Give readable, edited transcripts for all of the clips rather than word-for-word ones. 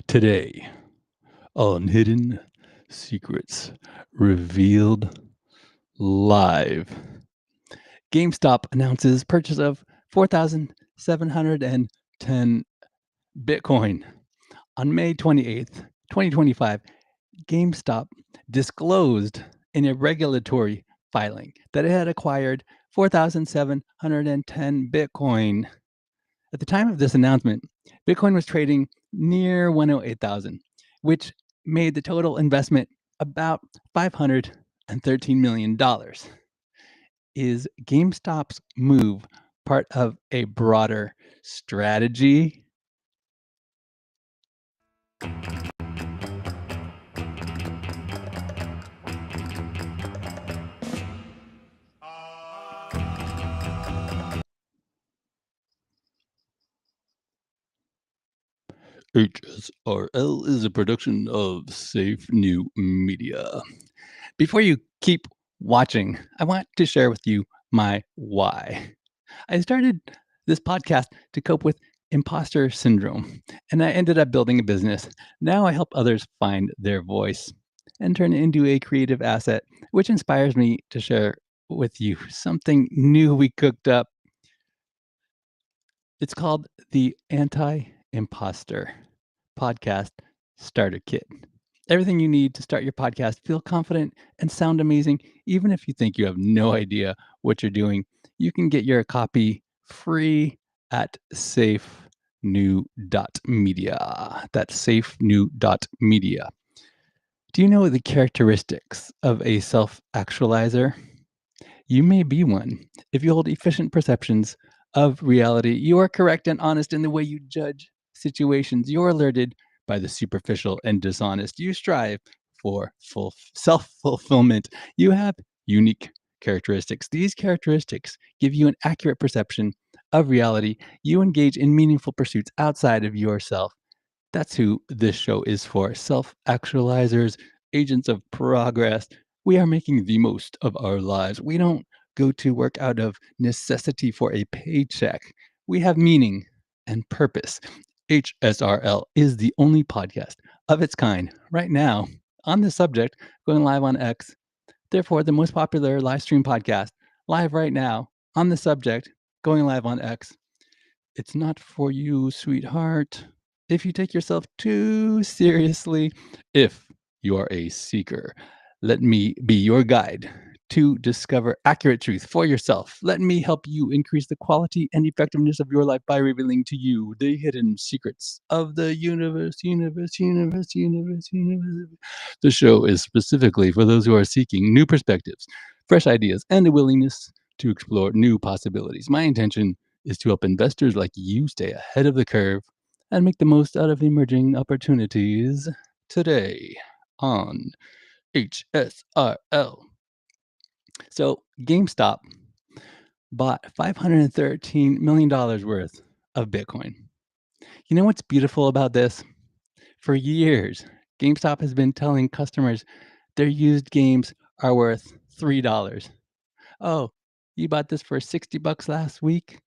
Today on Hidden Secrets Revealed Live, GameStop announces purchase of 4,710 Bitcoin. On May 28th, 2025, GameStop disclosed in a regulatory filing that it had acquired 4,710 Bitcoin. At the time of this announcement, Bitcoin was trading near 108,000, which made the total investment about $513 million. Is GameStop's move part of a broader strategy? HSRL is a production of SAFENEW.MEDIA. Before you keep watching, I want to share with you my why. I started this podcast to cope with imposter syndrome, and I ended up building a business. Now I help others find their voice and turn it into a creative asset, which inspires me to share with you something new we cooked up. It's called the Anti-Impostor Podcast Starter Kit. Everything you need to start your podcast, feel confident, and sound amazing, even if you think you have no idea what you're doing. You can get your copy free at SAFENEW.MEDIA. That's SAFENEW.MEDIA. Do you know the characteristics of a self-actualizer? You may be one. If you hold efficient perceptions of reality, you are correct and honest in the way you judge situations. You're alerted by the superficial and dishonest. You strive for full self-fulfillment. You have unique characteristics. These characteristics give you an accurate perception of reality. You engage in meaningful pursuits outside of yourself. That's who this show is for. Self-actualizers, agents of progress. We are making the most of our lives. We don't go to work out of necessity for a paycheck. We have meaning and purpose. HSRL is the only podcast of its kind right now on this subject, going live on X. Therefore, the most popular live stream podcast live right now on the subject, going live on X. It's not for you, sweetheart, if you take yourself too seriously. If you are a seeker, let me be your guide to discover accurate truth for yourself. Let me help you increase the quality and effectiveness of your life by revealing to you the hidden secrets of the universe. The show is specifically for those who are seeking new perspectives, fresh ideas, and the willingness to explore new possibilities. My intention is to help investors like you stay ahead of the curve and make the most out of emerging opportunities today on HSRL. So, GameStop bought $513 million worth of Bitcoin. You know what's beautiful about this? For years, GameStop has been telling customers their used games are worth $3. Oh, you bought this for $60 last week?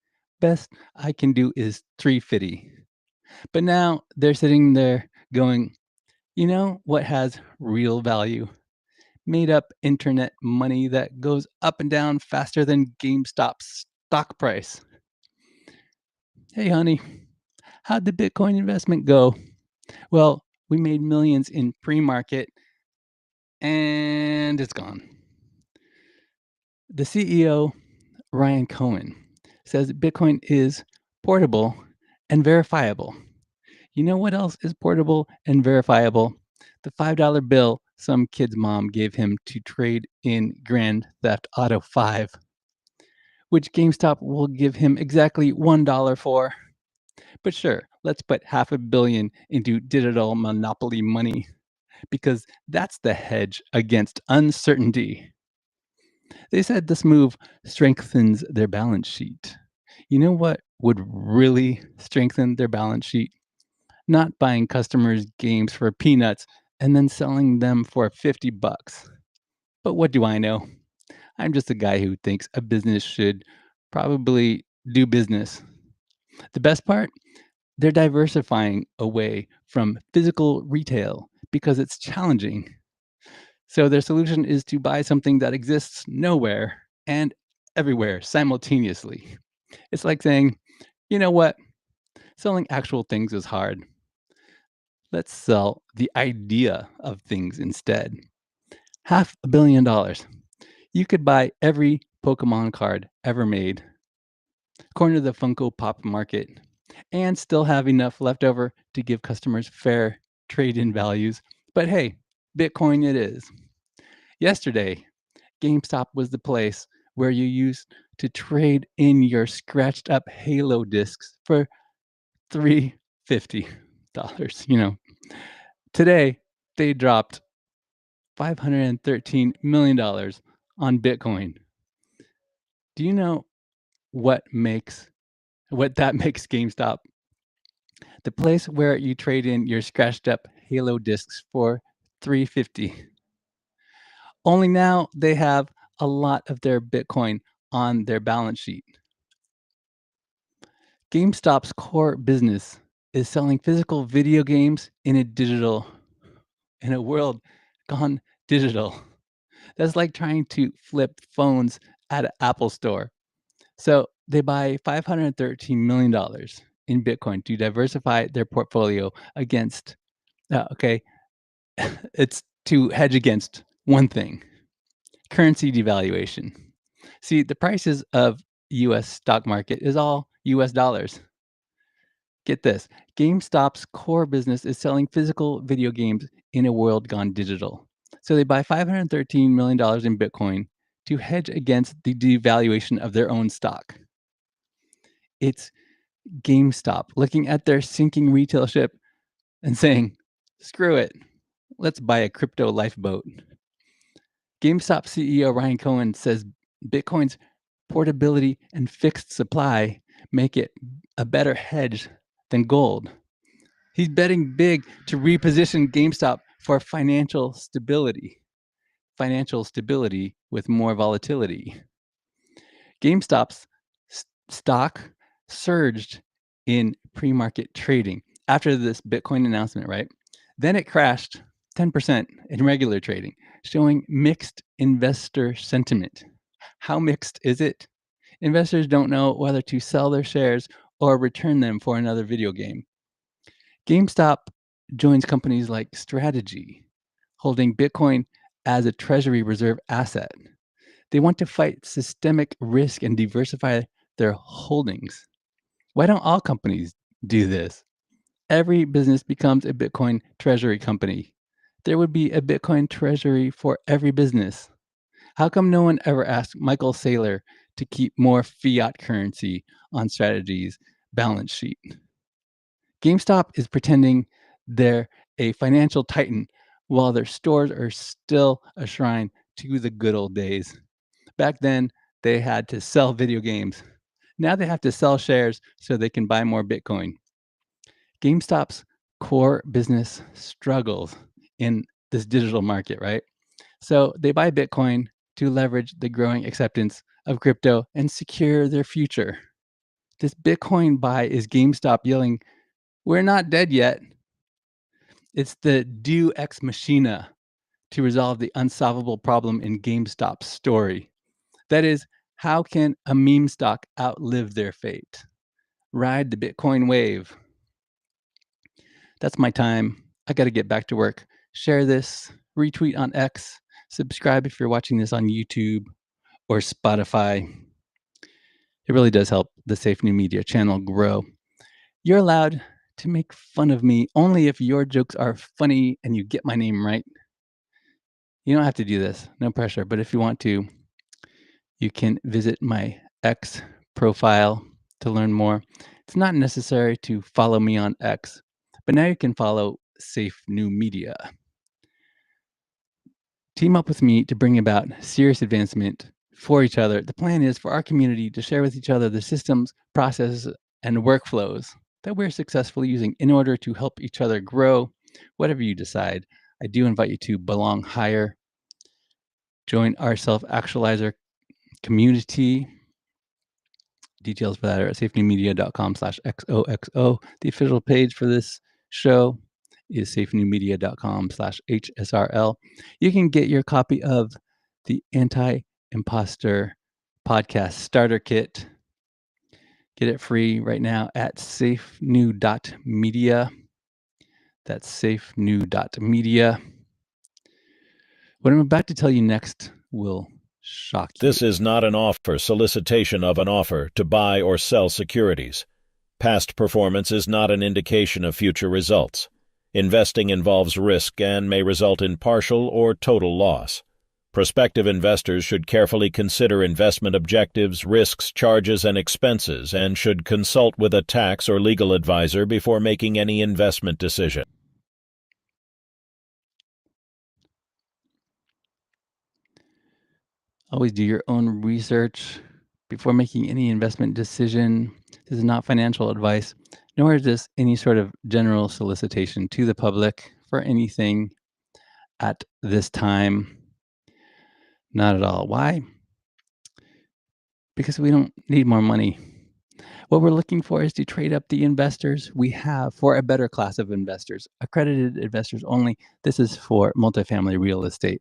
Best I can do is $3.50. But now they're sitting there going, you know what has real value? Made up internet money that goes up and down faster than GameStop's stock price. Hey, honey, how'd the Bitcoin investment go? Well, we made millions in pre-market and it's gone. The CEO, Ryan Cohen, says Bitcoin is portable and verifiable. You know what else is portable and verifiable? The $5 bill some kid's mom gave him to trade in Grand Theft Auto 5, which GameStop will give him exactly $1 for. But sure, let's put $500 million into digital monopoly money because that's the hedge against uncertainty. They said this move strengthens their balance sheet. You know what would really strengthen their balance sheet? Not buying customers games for peanuts and then selling them for $50. But what do I know? I'm just a guy who thinks a business should probably do business. The best part? They're diversifying away from physical retail because it's challenging. So their solution is to buy something that exists nowhere and everywhere simultaneously. It's like saying, you know what? Selling actual things is hard. Let's sell the idea of things instead. $500 million. You could buy every Pokemon card ever made, according to the Funko Pop market, and still have enough left over to give customers fair trade in values. But hey, Bitcoin it is. Yesterday, GameStop was the place where you used to trade in your scratched up Halo discs for $350. Today they dropped $513 million on Bitcoin. Do you know what that makes GameStop the place where you trade in your scratched up Halo discs for $350? Only now they have a lot of their Bitcoin on their balance sheet. GameStop's core business is selling physical video games in a world gone digital. That's like trying to flip phones at an Apple store. So they buy $513 million in Bitcoin to diversify their portfolio against, okay, it's to hedge against one thing: currency devaluation. See, the prices of US stock market is all US dollars. Get this, GameStop's core business is selling physical video games in a world gone digital. So they buy $513 million in Bitcoin to hedge against the devaluation of their own stock. It's GameStop looking at their sinking retail ship and saying, screw it, let's buy a crypto lifeboat. GameStop CEO Ryan Cohen says Bitcoin's portability and fixed supply make it a better hedge than gold. He's betting big to reposition GameStop for financial stability with more volatility. GameStop's stock surged in pre-market trading after this Bitcoin announcement, right? Then it crashed 10% in regular trading, showing mixed investor sentiment. How mixed is it? Investors don't know whether to sell their shares or return them for another video game. GameStop joins companies like Strategy, holding Bitcoin as a treasury reserve asset. They want to fight systemic risk and diversify their holdings. Why don't all companies do this? Every business becomes a Bitcoin treasury company. There would be a Bitcoin treasury for every business. How come no one ever asked Michael Saylor to keep more fiat currency on Strategy's balance sheet? GameStop is pretending they're a financial titan while their stores are still a shrine to the good old days. Back then, they had to sell video games. Now they have to sell shares so they can buy more Bitcoin. GameStop's core business struggles in this digital market, right? So they buy Bitcoin to leverage the growing acceptance of crypto and secure their future. This Bitcoin buy is GameStop yelling, "We're not dead yet." It's the Deus Ex Machina to resolve the unsolvable problem in GameStop's story. That is, how can a meme stock outlive their fate? Ride the Bitcoin wave. That's my time. I got to get back to work. Share this, retweet on X, subscribe if you're watching this on YouTube or Spotify. It really does help the Safe New Media channel grow. You're allowed to make fun of me only if your jokes are funny and you get my name right. You don't have to do this, no pressure. But if you want to, you can visit my X profile to learn more. It's not necessary to follow me on X, but now you can follow Safe New Media. Team up with me to bring about serious advancement for each other. The plan is for our community to share with each other the systems, processes, and workflows that we're successfully using in order to help each other grow. Whatever you decide, I do invite you to belong higher, join our self-actualizer community, Details for that are at safenewmedia.com/XOXO. The official page for this show is safenewmedia.com/HSRL. You can get your copy of the Anti-Impostor podcast starter kit. Get it free right now at SAFENEW.MEDIA. That's SAFENEW.MEDIA. What I'm about to tell you next will shock you. This is not an offer, solicitation of an offer to buy or sell securities. Past performance is not an indication of future results. Investing involves risk and may result in partial or total loss. Prospective investors should carefully consider investment objectives, risks, charges, and expenses, and should consult with a tax or legal advisor before making any investment decision. Always do your own research before making any investment decision. This is not financial advice, nor is this any sort of general solicitation to the public for anything at this time. Not at all. Why? Because we don't need more money. What we're looking for is to trade up the investors we have for a better class of investors, accredited investors only. This is for multifamily real estate.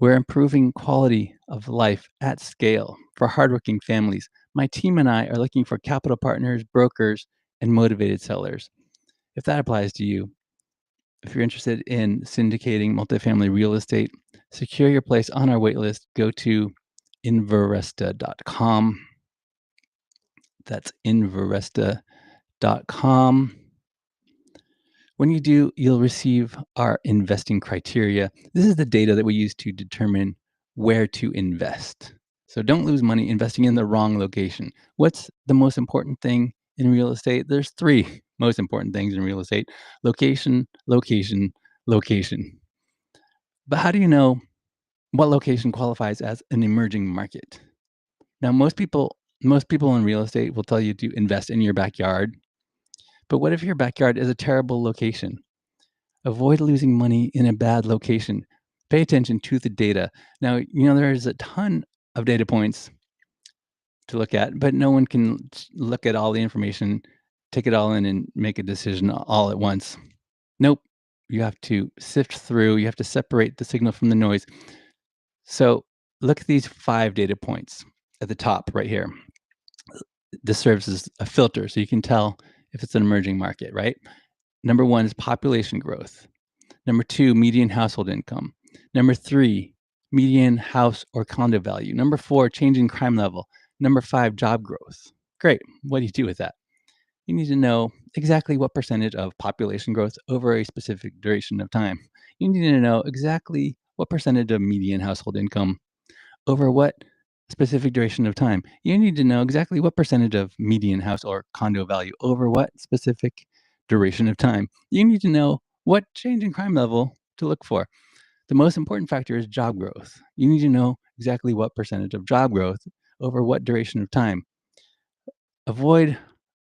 We're improving quality of life at scale for hardworking families. My team and I are looking for capital partners, brokers, and motivated sellers. If that applies to you, if you're interested in syndicating multifamily real estate, secure your place on our waitlist. Go to Inveresta.com. That's Inveresta.com. When you do, you'll receive our investing criteria. This is the data that we use to determine where to invest. So don't lose money investing in the wrong location. What's the most important thing in real estate? There's three most important things in real estate: location, location, location. But how do you know what location qualifies as an emerging market? Now, most people in real estate will tell you to invest in your backyard. But what if your backyard is a terrible location? Avoid losing money in a bad location. Pay attention to the data. Now, there's a ton of data points to look at, but no one can look at all the information, take it all in, and make a decision all at once. Nope. You have to sift through. You have to separate the signal from the noise. So look at these 5 data points at the top right here. This serves as a filter, so you can tell if it's an emerging market, right? Number 1 is population growth. Number 2, median household income. Number 3, median house or condo value. Number 4, change in crime level. Number 5, job growth. Great. What do you do with that? You need to know exactly what percentage of population growth over a specific duration of time. You need to know exactly what percentage of median household income over what specific duration of time. You need to know exactly what percentage of median house or condo value over what specific duration of time. You need to know what change in crime level to look for. The most important factor is job growth. You need to know exactly what percentage of job growth over what duration of time. Avoid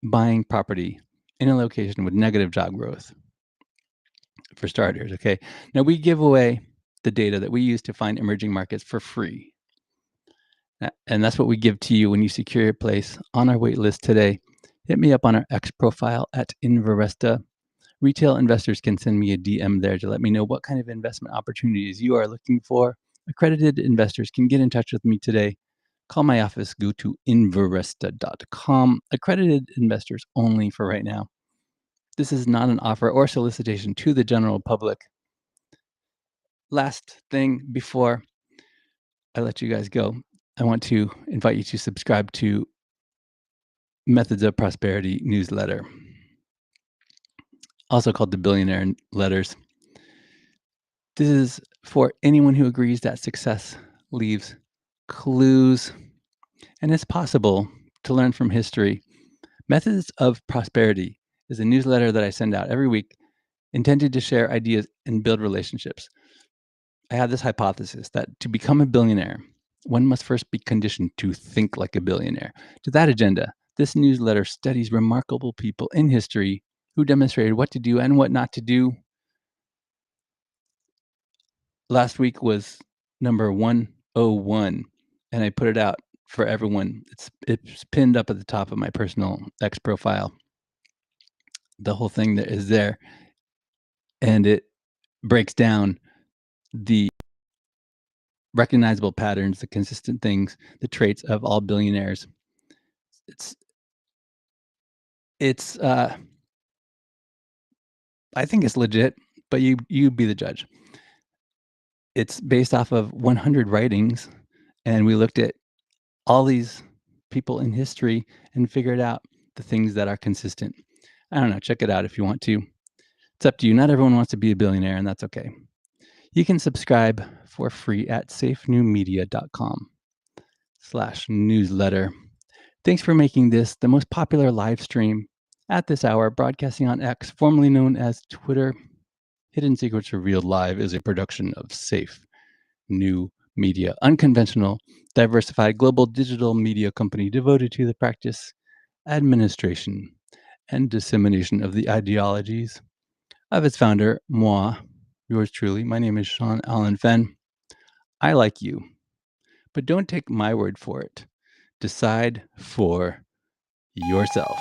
buying property in a location with negative job growth, for starters, okay? Now, we give away the data that we use to find emerging markets for free. And that's what we give to you when you secure your place on our wait list today. Hit me up on our X profile at Inveresta. Retail investors can send me a DM there to let me know what kind of investment opportunities you are looking for. Accredited investors can get in touch with me today. Call my office, go to Inveresta.com. Accredited investors only for right now. This is not an offer or solicitation to the general public. Last thing before I let you guys go, I want to invite you to subscribe to Methods of Prosperity newsletter, also called the Billionaire Letters. This is for anyone who agrees that success leaves clues, and it's possible to learn from history. Methods of Prosperity is a newsletter that I send out every week intended to share ideas and build relationships. I have this hypothesis that to become a billionaire, one must first be conditioned to think like a billionaire. To that agenda, this newsletter studies remarkable people in history who demonstrated what to do and what not to do. Last week was number 101, and I put it out for everyone. It's pinned up at the top of my personal X profile. The whole thing that is there, and it breaks down the recognizable patterns, the consistent things, the traits of all billionaires. It's I think it's legit, but you be the judge. It's based off of 100 writings, and we looked at all these people in history and figured out the things that are consistent. I don't know, check it out if you want to. It's up to you. Not everyone wants to be a billionaire, and that's okay. You can subscribe for free at SAFENEWMEDIA.com/newsletter. Thanks for making this the most popular live stream at this hour, broadcasting on X, formerly known as Twitter. Hidden Secrets Revealed Live is a production of Safe New Media, unconventional, diversified global digital media company devoted to the practice, administration, and dissemination of the ideologies of its founder, moi, yours truly. My name is Sean Allen Fenn. I like you, but don't take my word for it. Decide for yourself.